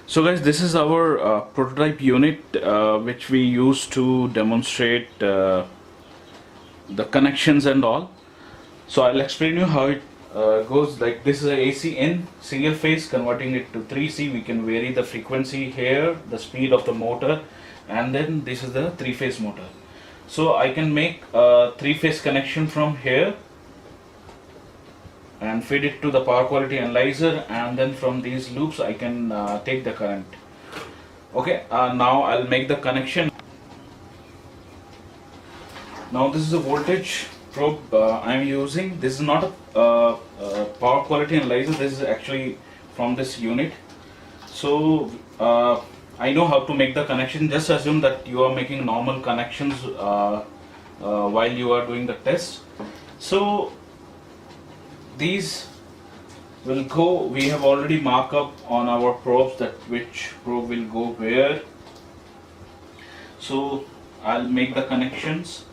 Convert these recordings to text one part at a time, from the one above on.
So guys, this is our prototype unit which we use to demonstrate the connections and all. So I'll explain you how it goes. Like, this is a AC in single phase, converting it to 3C. We can vary the frequency here, the speed of the motor, and then this is the 3-phase motor. So I can make a 3-phase connection from here and feed it to the power quality analyzer, and then from these loops I can take the current. Okay, now I'll make the connection. Now this is a voltage probe I'm using. This is not a power quality analyzer. This is actually from this unit. So I know how to make the connection. Just assume that you are making normal connections while you are doing the test. So these will go, we have already marked up on our probes that which probe will go where. So I'll make the connections.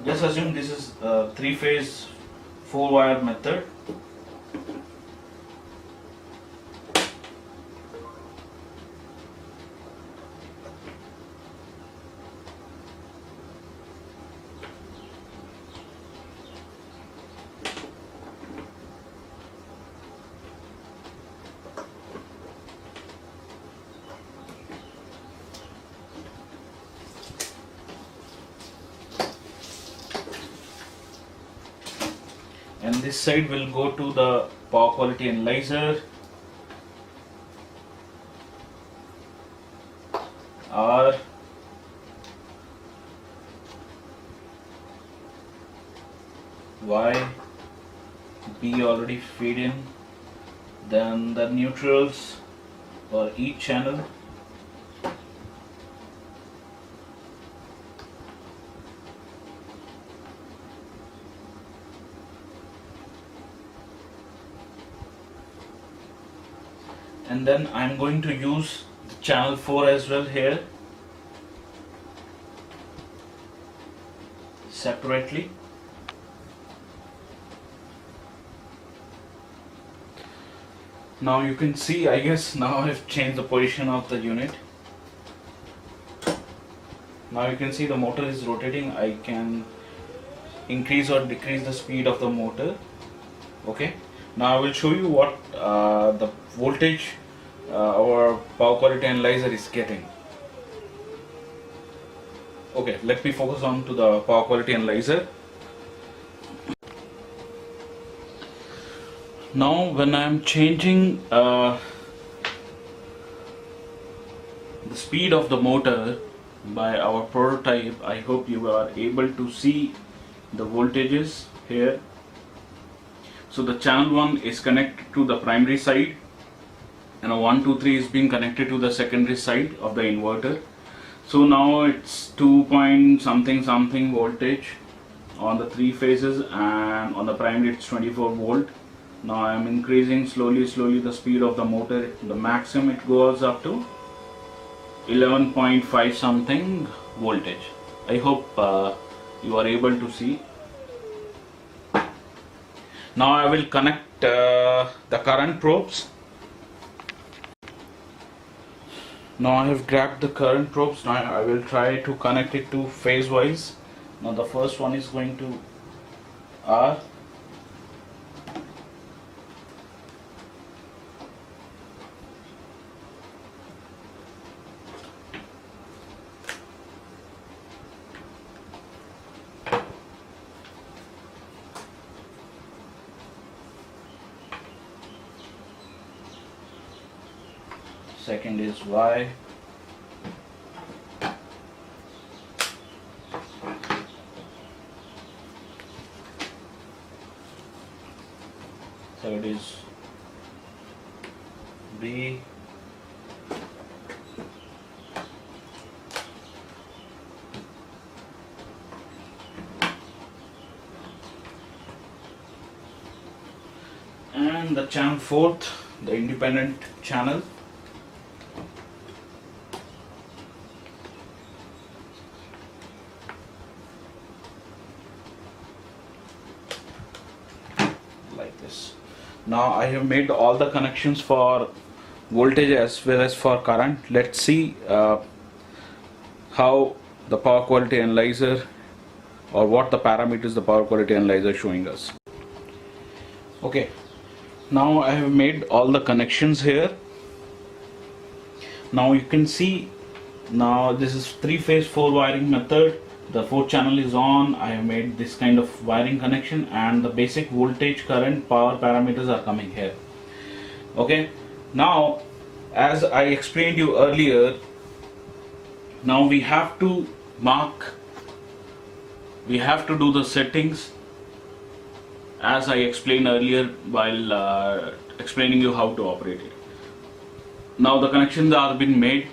Just assume this is a 3-phase 4-wire method. And this side will go to the power quality analyzer, R, Y, B already feed in, then the neutrals for each channel. And then I'm going to use channel 4 as well here separately. Now you can see, I guess now I've changed the position of the unit. Now you can see the motor is rotating. I can increase or decrease the speed of the motor. Okay, now I will show you what the voltage our power quality analyzer is getting. Okay, let me focus on to the power quality analyzer. Now when I am changing the speed of the motor by our prototype, I hope you are able to see the voltages here. So the channel 1 is connected to the primary side, and a 1, 2, 3 is being connected to the secondary side of the inverter. So now it's 2 point something something voltage on the 3 phases, and on the primary it's 24 volt. Now I am increasing slowly the speed of the motor. The maximum it goes up to 11.5 something voltage. I hope you are able to see. Now I will connect the current probes. Now I have grabbed the current probes. Now I will try to connect it to phase wise. Now the first one is going to R. Second is Y. Third is B. And the channel 4th, the independent channel. like this. Now I have made all the connections for voltage as well as for current. Let's see how the power quality analyzer, or what the parameters the power quality analyzer is showing us. Okay, now I have made all the connections here. Now you can see, now this is 3-phase 4 wiring method. The 4th channel is on. I have made this kind of wiring connection, and the basic voltage, current, power parameters are coming here. Okay, now as I explained you earlier, now we have to do the settings as I explained earlier while explaining you how to operate it. Now the connections are been made,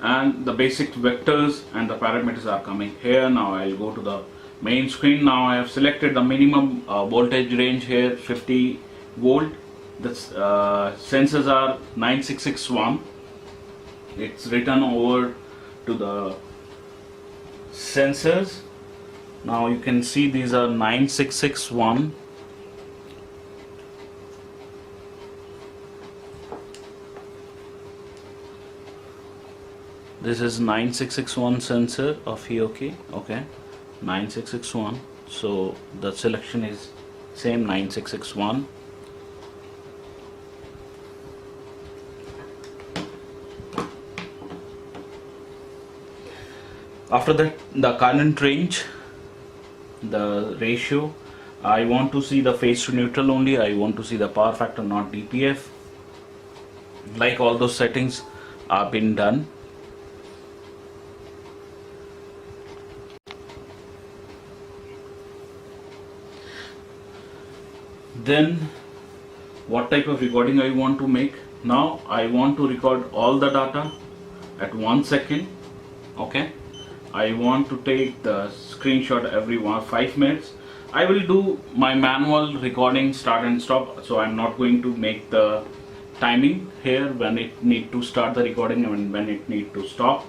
and the basic vectors and the parameters are coming here. Now I'll go to the main screen. Now I have selected the minimum voltage range here, 50 volt. The sensors are 9661. It's written over to the sensors. Now you can see these are 9661. This is 9661 sensor of EOK. Okay, 9661. So the selection is same, 9661. After that, the current range, the ratio, I want to see the phase to neutral only. I want to see the power factor, not DPF. Like all those settings are been done. Then what type of recording I want to make? Now I want to record all the data at 1 second. Okay, I want to take the screenshot every 5 minutes. I will do my manual recording, start and stop, so I'm not going to make the timing here when it need to start the recording and when it need to stop,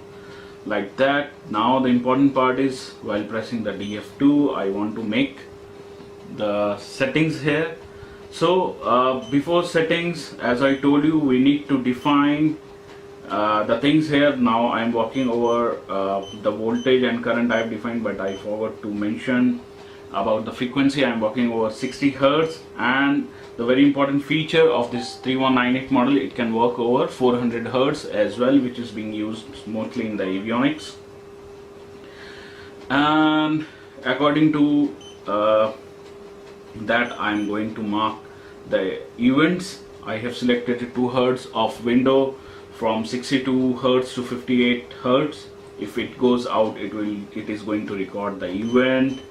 like that. Now the important part is, while pressing the DF2, I want to make the settings here. So before settings, as I told you, we need to define the things here. Now I'm walking over the voltage and current I have defined, but I forgot to mention about the frequency. I'm walking over 60 Hertz, and the very important feature of this 3198 model, it can work over 400 Hertz as well, which is being used mostly in the avionics. And according to that, I'm going to mark the events. I have selected 2 Hertz of window from 62 Hertz to 58 Hertz. If it goes out, it is going to record the event.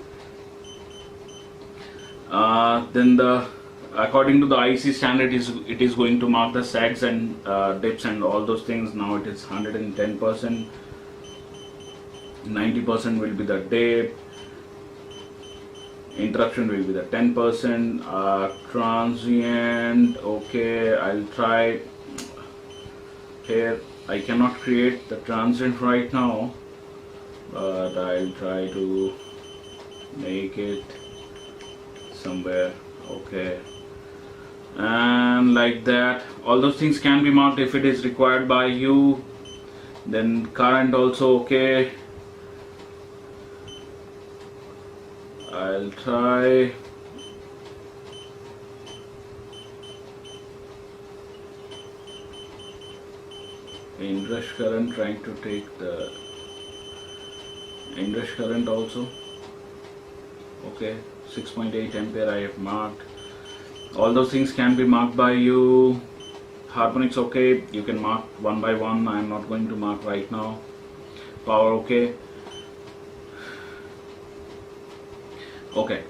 Then according to the IC standard, it is going to mark the sags and dips and all those things. Now it is 110%. 90% will be the dip. Interruption will be the 10%. Transient. Okay, I'll try. Here I cannot create the transient right now, but I'll try to make it somewhere. Okay, and like that, all those things can be marked if it is required by you. Then current also. Okay, I'll try. Inrush current, trying to take the inrush current also. Okay, 6.8 ampere I have marked. All those things can be marked by you. Harmonics, okay, you can mark one by one. I am not going to mark right now. Power, okay. Okay,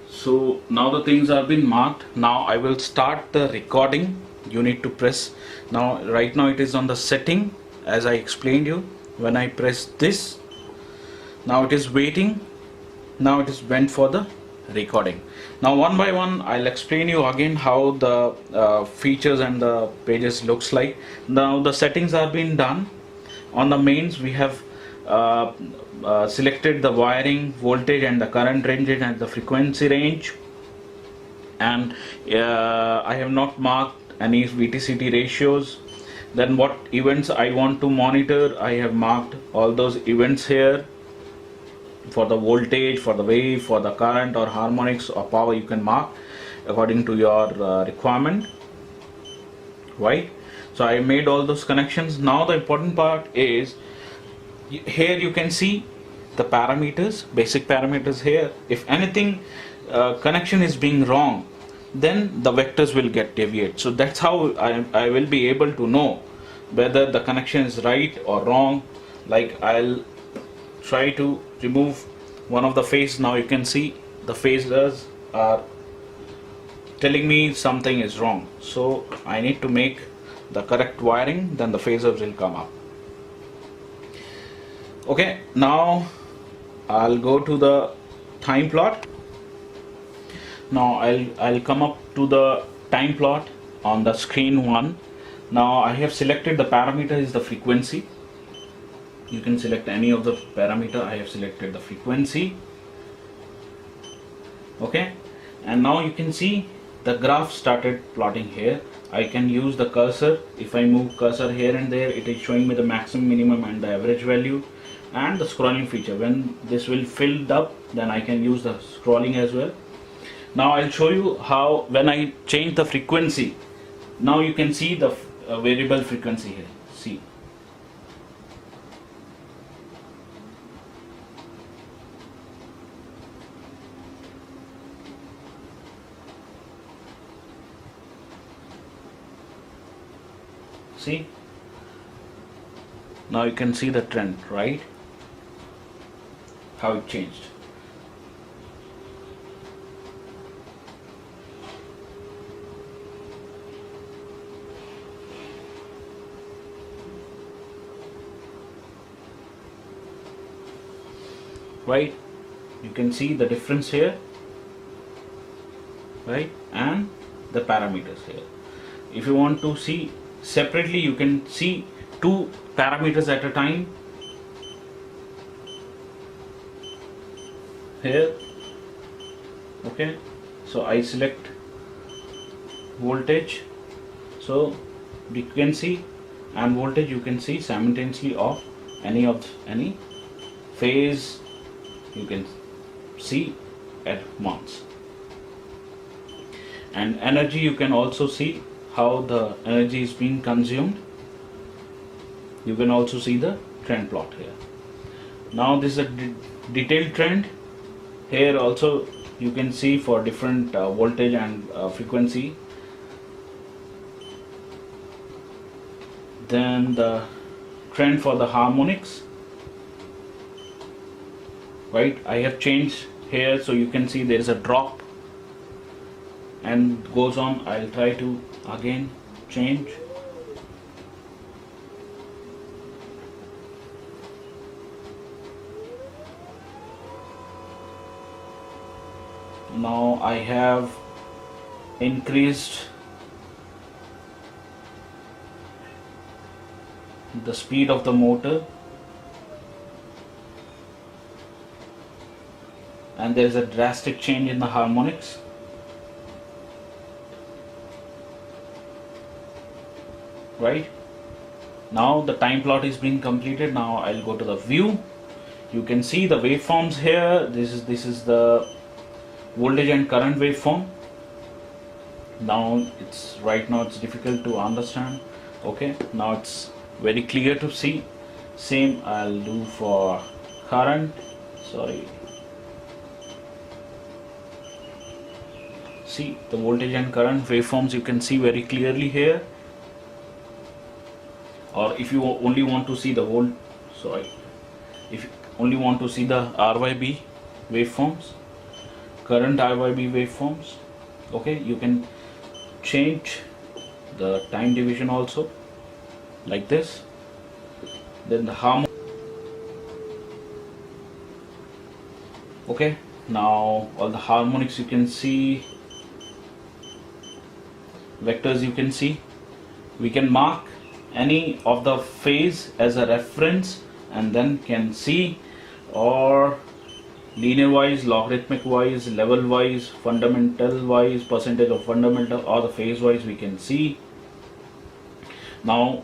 so now the things are been marked. Now I will start the recording. You need to press. Now right now it is on the setting, as I explained you. When I press this, now it is waiting. Now it is went for the recording. Now one by one I'll explain you again how the features and the pages looks like. Now the settings are being done. On the mains we have selected the wiring, voltage and the current range and the frequency range. and I have not marked any VTCT ratios. Then what events I want to monitor, I have marked all those events here. For the voltage, for the wave, for the current or harmonics or power, you can mark according to your requirement, right? So I made all those connections. Now the important part is, here you can see the parameters, basic parameters here. If anything connection is being wrong, then the vectors will get deviate. So that's how I will be able to know whether the connection is right or wrong. Like, I'll try to remove one of the phase. Now you can see the phasors are telling me something is wrong, so I need to make the correct wiring, then the phasors will come up. Okay, now I'll go to the time plot. Now I'll come up to the time plot on the screen 1. Now I have selected the parameter is the frequency. You can select any of the parameter. I have selected the frequency. Okay, and now you can see the graph started plotting here. I can use the cursor. If I move cursor here and there, it is showing me the maximum, minimum and the average value, and the scrolling feature. When this will filled up, then I can use the scrolling as well. Now I'll show you how, when I change the frequency, now you can see the variable frequency here. See, now you can see the trend, right? How it changed. Right, you can see the difference here, right, and the parameters here. If you want to see separately, you can see two parameters at a time here. Okay, so I select voltage, so frequency and voltage you can see simultaneously of any phase, you can see at once. And energy, you can also see how the energy is being consumed. You can also see the trend plot here. Now this is a detailed trend. Here also you can see for different voltage and frequency. Then the trend for the harmonics, right? I have changed here, so you can see there is a drop and goes on. I'll try to again change. Now I have increased the speed of the motor, and there is a drastic change in the harmonics. Right, now the time plot is being completed. Now I'll go to the view. You can see the waveforms here. This is the voltage and current waveform. Now right now it's difficult to understand. Okay, now it's very clear to see. Same I'll do for current. Sorry, see the voltage and current waveforms you can see very clearly here. Or if you only want to see the if you only want to see the RYB waveforms, current RYB waveforms, okay, you can change the time division also like this. Then the harmonic. Okay, now all the harmonics you can see, vectors you can see. We can mark any of the phase as a reference and then can see, or linear wise, logarithmic wise, level wise, fundamental wise, percentage of fundamental, or the phase wise we can see. Now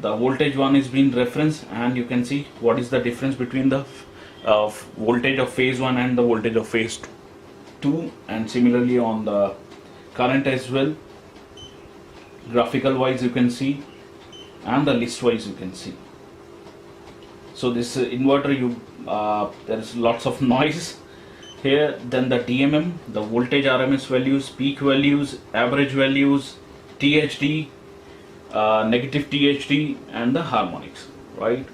the voltage one is being referenced, and you can see what is the difference between the voltage of phase 1 and the voltage of phase 2, and similarly on the current as well. Graphical wise you can see, and the list wise you can see. So this inverter, there is lots of noise here. Then the DMM, the voltage RMS values, peak values, average values, THD, negative THD, and the harmonics, right?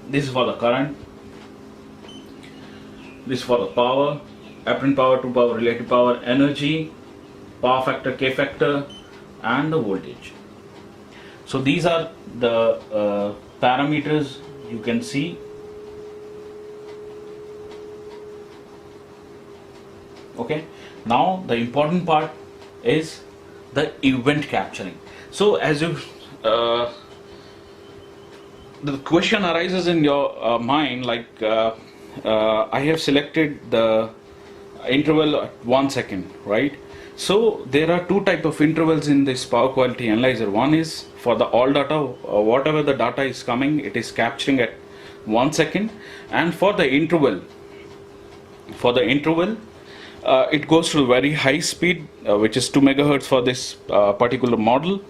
This is for the current, this is for the power, apparent power, to power, relative power, energy, power factor, K factor, and the voltage. So these are the parameters you can see. Okay, now the important part is the event capturing. So as you the question arises in your mind, like I have selected the interval at 1 second, right? So there are two type of intervals in this power quality analyzer. One is for the all data, whatever the data is coming, it is capturing at 1 second, and for the interval, it goes to very high speed, which is 2 megahertz for this particular model.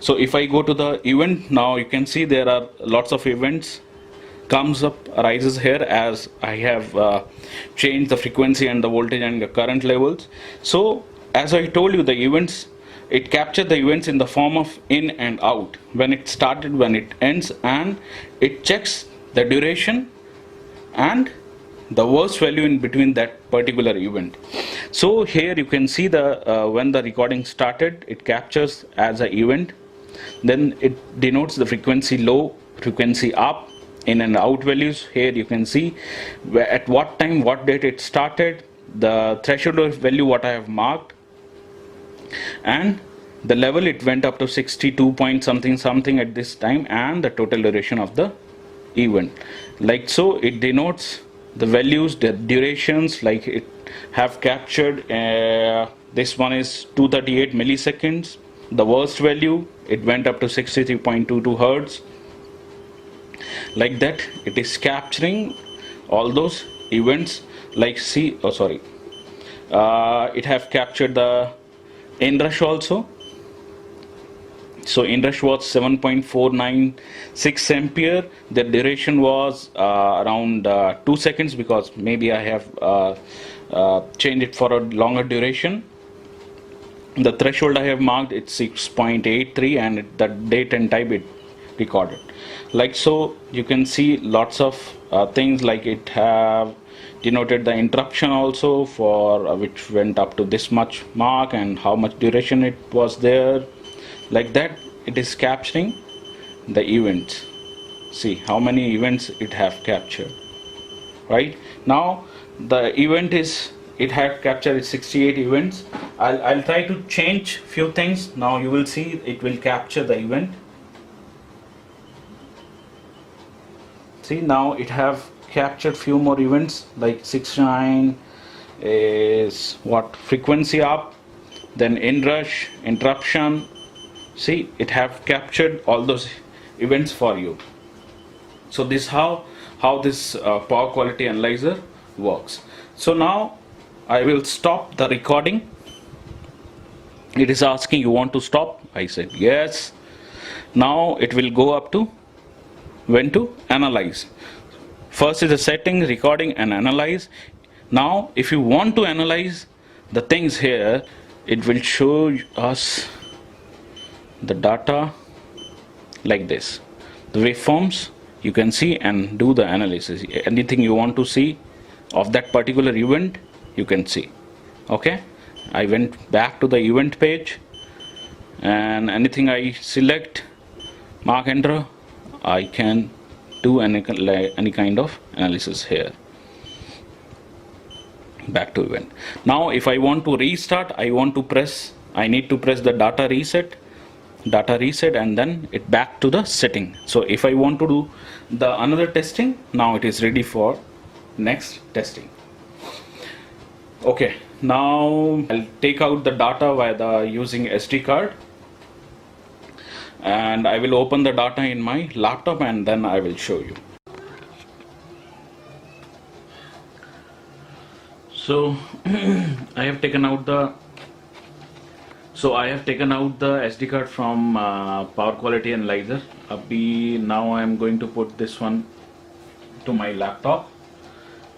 So if I go to the event, now you can see there are lots of events arises here, as I have changed the frequency and the voltage and the current levels. So as I told you, the events, it captured the events in the form of in and out, when it started, when it ends, and it checks the duration and the worst value in between that particular event. So here you can see the when the recording started, it captures as an event, then it denotes the frequency low, frequency up, in and out values. Here you can see at what time, what date it started, the threshold value what I have marked, and the level it went up to 62 point something at this time, and the total duration of the event. Like so, it denotes the values, the durations, like it have captured. This one is 238 milliseconds. The worst value, it went up to 63.22 hertz. Like that, it is capturing all those events. Like see, it have captured the inrush also. So inrush was 7.496 ampere. The duration was around 2 seconds, because maybe I have changed it for a longer duration. The threshold I have marked, it's 6.83, and the date and time it recorded. Like so, you can see lots of things, like it have denoted the interruption also, for which went up to this much mark, and how much duration it was there. Like that, it is capturing the events. See how many events it have captured. Right now, the event is, it had captured 68 events. I'll try to change few things. Now you will see it will capture the event. See, now it have captured few more events, like 69 is what, frequency up, then inrush, interruption. See, it have captured all those events for you. So this how this power quality analyzer works. So now I will stop the recording. It is asking, you want to stop? I said yes. Now it will go up to when to analyze. First is the setting, recording, and analyze. Now if you want to analyze the things here, it will show us the data like this, the waveforms you can see, and do the analysis. Anything you want to see of that particular event, you can see. Okay, I went back to the event page, and anything I select, mark enter, I can do any kind of analysis here. Back to event. Now if I want to restart, I need to press the data reset, and then it back to the setting. So if I want to do the another testing, now it is ready for next testing. Okay, now I'll take out the data via the using SD card, and I will open the data in my laptop and then I will show you. So I have taken out the SD card from Power Quality Analyzer. Now I am going to put this one to my laptop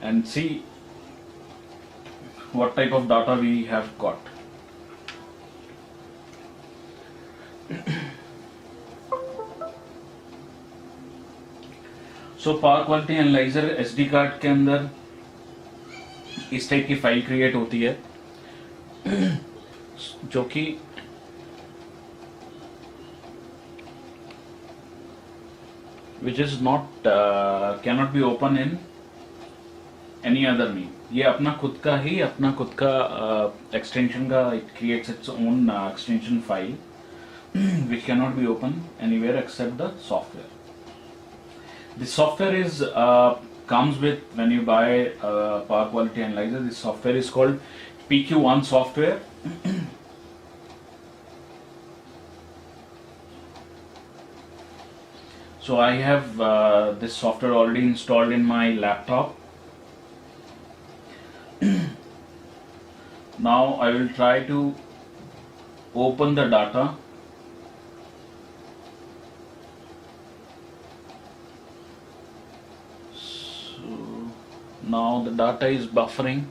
and see what type of data we have got. So power quality analyser SD card के अंदर इस type की file create होती है जो कि which is not cannot be open in any other mean. ये अपना खुद का extension का it creates its own extension file which cannot be open anywhere except the software. The software is comes with when you buy Power Quality Analyzer. This software is called PQ1 software. So I have this software already installed in my laptop. Now I will try to open the data. So now the data is buffering.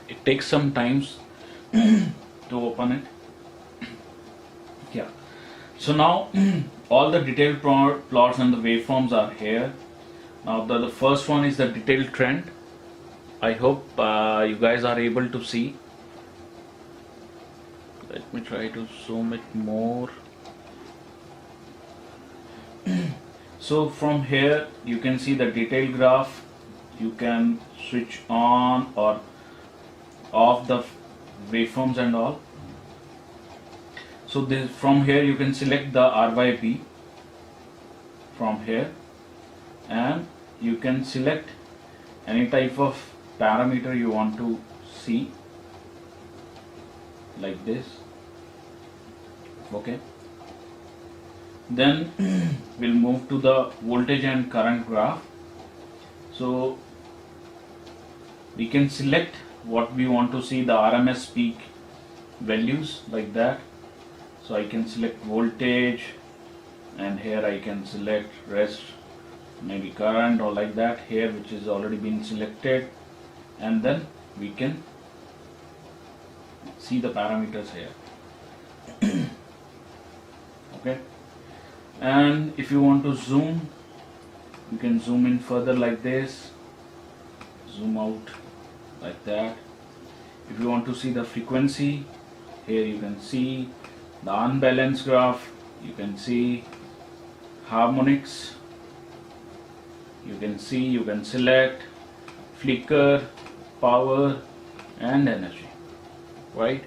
It takes some time to open it. Yeah. So now all the detailed plots and the waveforms are here. Now the first one is the detailed trend. I hope you guys are able to see. Let me try to zoom it more. So from here you can see the detailed graph. You can switch on or off the waveforms and all. So this, from here you can select the R by P from here, and you can select any type of parameter you want to see, like this. Okay, then we'll move to the voltage and current graph. So we can select what we want to see, the RMS peak values, like that. So I can select voltage, and here I can select rest, maybe current or like that here, which is already been selected, and then we can see the parameters here. Okay, and if you want to zoom, you can zoom in further like this, zoom out like that. If you want to see the frequency, here you can see the unbalanced graph, you can see harmonics, you can see, you can select flicker, power and energy, right?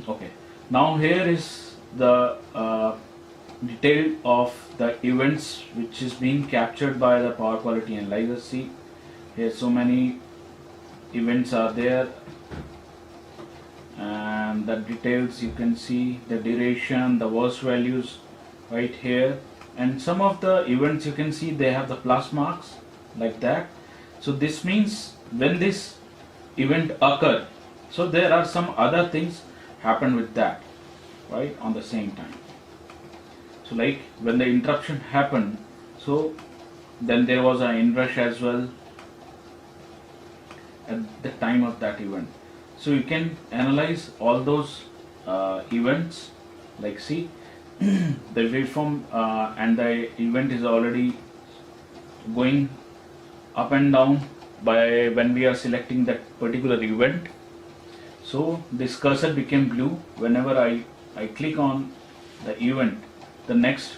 Okay, now here is the detail of the events which is being captured by the Power Quality Analyzer. See, here so many events are there, and the details you can see, the duration, the worst values right here, and some of the events you can see they have the plus marks like that. So this means when this event occurred, so there are some other things happen with that, right, on the same time. So like when the interruption happened, so then there was an inrush as well at the time of that event. So you can analyze all those events, like see the waveform and the event is already going up and down by when we are selecting that particular event. So this cursor became blue whenever I click on the event. The next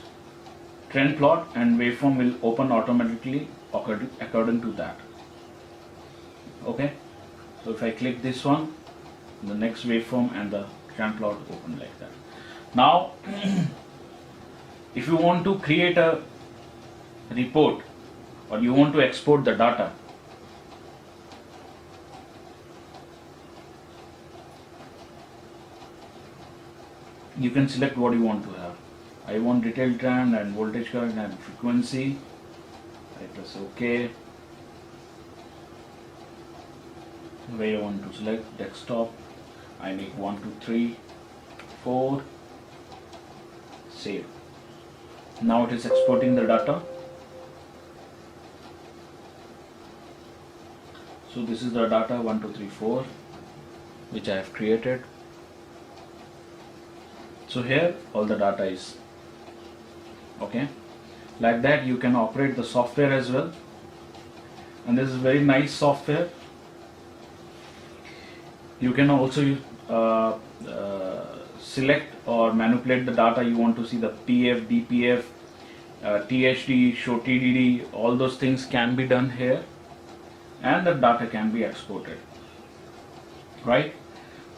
trend plot and waveform will open automatically according to that. Okay, so if I click this one, the next waveform, and the channel plot open like that. Now if you want to create a report or you want to export the data, you can select what you want to have. I want detailed trend and voltage current and frequency. I press OK. Where I want to select desktop, I need 1, 2, 3, 4. Save. Now it is exporting the data. So this is the data 1, 2, 3, 4 which I have created. So here all the data is okay. Like that you can operate the software as well, and this is very nice software. You can also select or manipulate the data you want to see, the PF, DPF, THD, show TDD, all those things can be done here, and the data can be exported, right?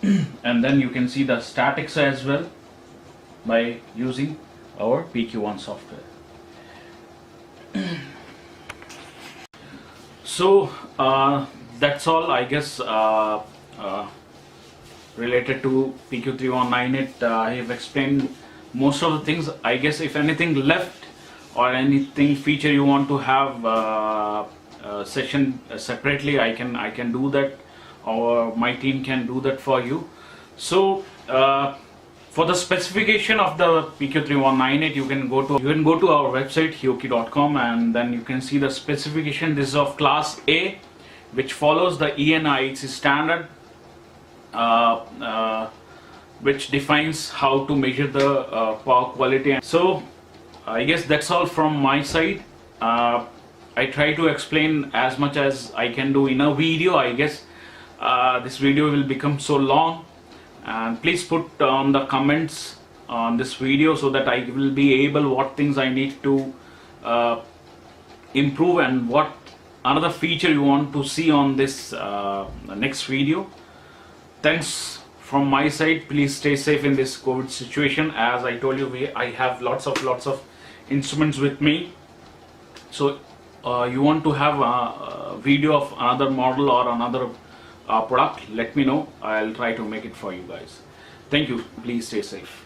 And then you can see the statics as well by using our PQ1 software. So that's all, I guess, related to PQ3198. I have explained most of the things. I guess if anything left or anything feature you want to have session separately, I can do that, or my team can do that for you. So for the specification of the PQ3198, you can go to our website hioki.com, and then you can see the specification. This is of class A, which follows the EN IEC standard, which defines how to measure the power quality. So I guess that's all from my side. I try to explain as much as I can do in a video. I guess this video will become so long, and please put on the comments on this video so that I will be able what things I need to improve and what another feature you want to see on this next video. Thanks from my side. Please stay safe in this COVID situation. As I told you, I have lots of instruments with me. So you want to have a video of another model or another product, let me know. I'll try to make it for you guys. Thank you. Please stay safe.